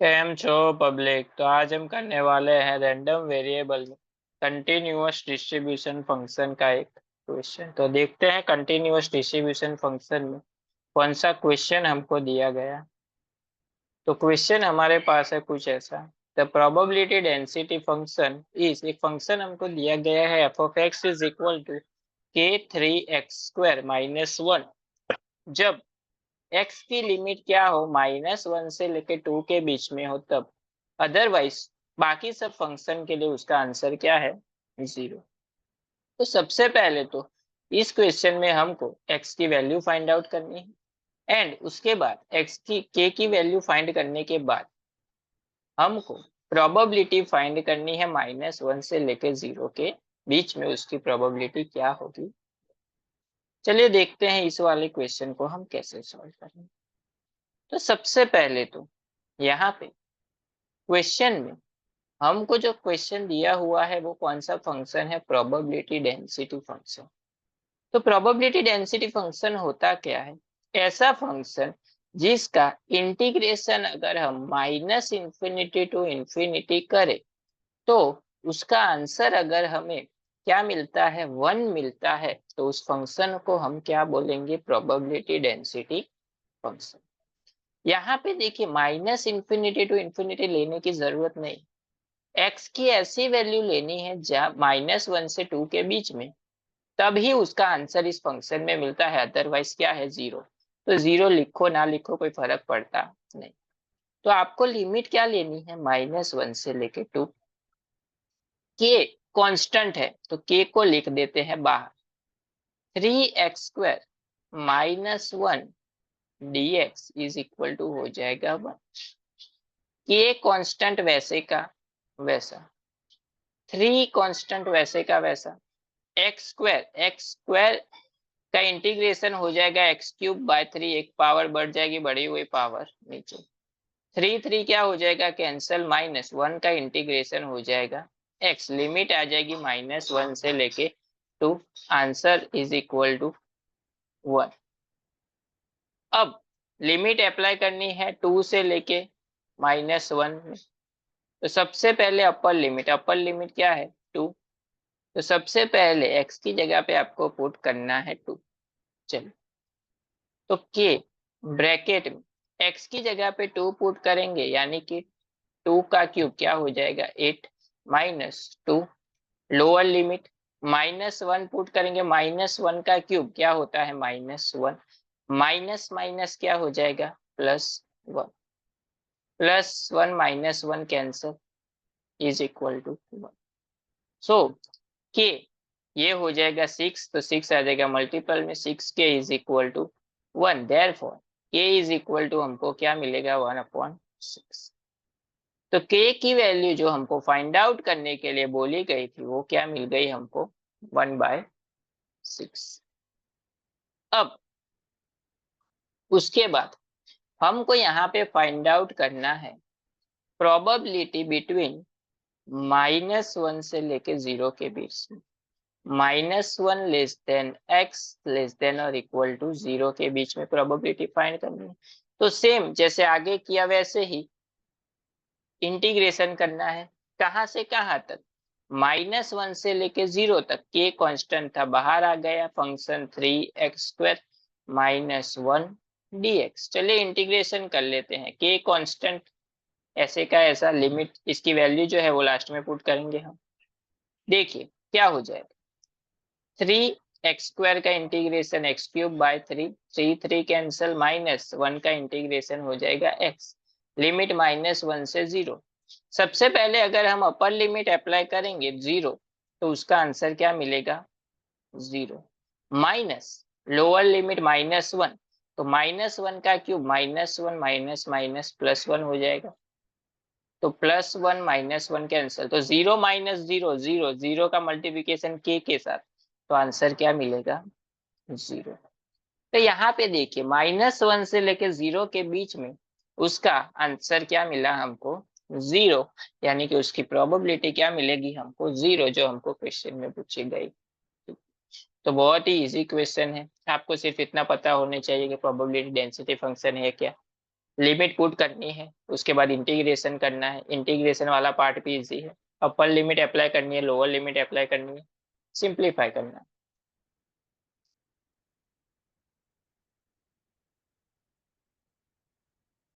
Cam छो public. तो आज हम करने वाले हैं random variable continuous distribution function का एक क्वेश्चन। तो देखते हैं कंटिन्यूअस डिस्ट्रीब्यूशन फंक्शन में कौन सा क्वेश्चन हमको दिया गया। तो क्वेश्चन हमारे पास है कुछ ऐसा। The probability density function is, एक फंक्शन हमको दिया गया है f of x is equal to k3x² - 1 जब x की लिमिट क्या हो -1 से लेके 2 के बीच में हो तब। अदरवाइज बाकी सब फंक्शन के लिए उसका आंसर क्या है, 0। तो सबसे पहले तो इस क्वेश्चन में हमको x की वैल्यू फाइंड आउट करनी है एंड उसके बाद x की k की वैल्यू फाइंड करने के बाद हमको प्रोबेबिलिटी फाइंड करनी है -1 से लेके 0 के बीच में उसकी प्रोबेबिलिटी क्या होगी। चलिए देखते हैं इस वाले क्वेश्चन को हम कैसे सॉल्व करेंगे। तो सबसे पहले तो यहाँ पे क्वेश्चन में हमको जो क्वेश्चन दिया हुआ है वो कौन सा फंक्शन है, प्रोबेबिलिटी डेंसिटी फंक्शन। तो प्रोबेबिलिटी डेंसिटी फंक्शन होता क्या है, ऐसा फंक्शन जिसका इंटीग्रेशन अगर हम -∞ टू इंफिनिटी करें तो उसका आंसर अगर हमें क्या मिलता है, 1 मिलता है, तो उस फंक्शन को हम क्या बोलेंगे, प्रोबेबिलिटी डेंसिटी फंक्शन। यहाँ पे देखिए -∞ टू इंफिनिटी लेने की जरूरत नहीं, x की ऐसी वैल्यू लेनी है जहां -1 से 2 के बीच में, तभी उसका आंसर इस फंक्शन में मिलता है। अदरवाइज क्या है, 0। तो 0 लिखो ना लिखो कोई फर्क पड़ता नहीं। तो आपको लिमिट क्या लेनी है, -1 से लेके 2। के कांस्टेंट है तो के को लिख देते हैं बाहर। 3x² - 1 dx is equal to हो जाएगा 1। के कांस्टेंट वैसे का वैसा, 3 कांस्टेंट वैसे का वैसा, x² का इंटीग्रेशन हो जाएगा x³/3, एक पावर बढ़ जाएगी, बढ़ी हुई पावर नीचे, 3 क्या हो जाएगा कैंसल, -1 का इंटीग्रेशन हो जाएगा x, लिमिट आ जाएगी -1 से लेके 2, आंसर इज इक्वल टू 1। अब लिमिट अप्लाई करनी है 2 से लेके -1 में। तो सबसे पहले अपर लिमिट क्या है, 2। तो सबसे पहले x की जगह पे आपको पुट करना है 2। चलो, तो k ब्रैकेट में x की जगह पे 2 पुट करेंगे, यानी कि 2 का क्यूब क्या हो जाएगा 8 -2, लोअर लिमिट -1 पुट करेंगे, -1 का क्यूब क्या होता है -1, माइनस माइनस क्या हो जाएगा +1, +1 -1 कैंसल इज इक्वल टू 1। सो के ये हो जाएगा 6, तो 6 आ जाएगा मल्टीपल में, 6k is equal to 1। Therefore k is equal to हमको क्या मिलेगा, 1/6। तो k की वैल्यू जो हमको फाइंड आउट करने के लिए बोली गई थी वो क्या मिल गई हमको, 1/6। अब उसके बाद हमको यहाँ पे फाइंड आउट करना है प्रोबेबिलिटी बिटवीन -1 से लेके 0 के बीच में, -1 less than x less than और इक्वल टू 0 के बीच में प्रोबेबिलिटी फाइंड करनी है। तो सेम जैसे आगे किया वैसे ही इंटीग्रेशन करना है, कहां से कहां तक, -1 से लेके 0 तक के कांस्टेंट था, बाहर आ गया फंक्शन 3x² - 1 dx। चलिए इंटीग्रेशन कर लेते हैं, के कांस्टेंट ऐसे का ऐसा, लिमिट इसकी वैल्यू जो है वो लास्ट में पुट करेंगे हम। देखिए क्या हो जाएगा, 3x² का इंटीग्रेशन x³/3, 3 कैंसल, -1 का इंटीग्रेशन हो जाएगा x, लिमिट -1 से 0। सबसे पहले अगर हम अपर लिमिट अप्लाई करेंगे 0, तो उसका आंसर क्या मिलेगा, 0, माइनस लोअर लिमिट -1, तो -1 का क्यूब -1 माइनस माइनस +1 हो जाएगा, तो +1 -1 कैंसल, तो 0 - 0 0, 0 का मल्टीप्लिकेशन के साथ, तो आंसर क्या मिलेगा, 0। तो यहाँ पे देखिए -1 से लेके 0 के बीच में उसका आंसर क्या मिला हमको, 0, यानी कि उसकी प्रोबेबिलिटी क्या मिलेगी हमको, 0, जो हमको क्वेश्चन में पूछी गई। तो बहुत ही इजी क्वेश्चन है, आपको सिर्फ इतना पता होना चाहिए कि प्रोबेबिलिटी डेंसिटी फंक्शन है क्या। लिमिट पुट करनी है, उसके बाद इंटीग्रेशन करना है, इंटीग्रेशन वाला पार्ट भी इजी है। अपर लिमिट अप्लाई करनी है, लोअर लिमिट अप्लाई करनी है, सिंप्लीफाई करना है।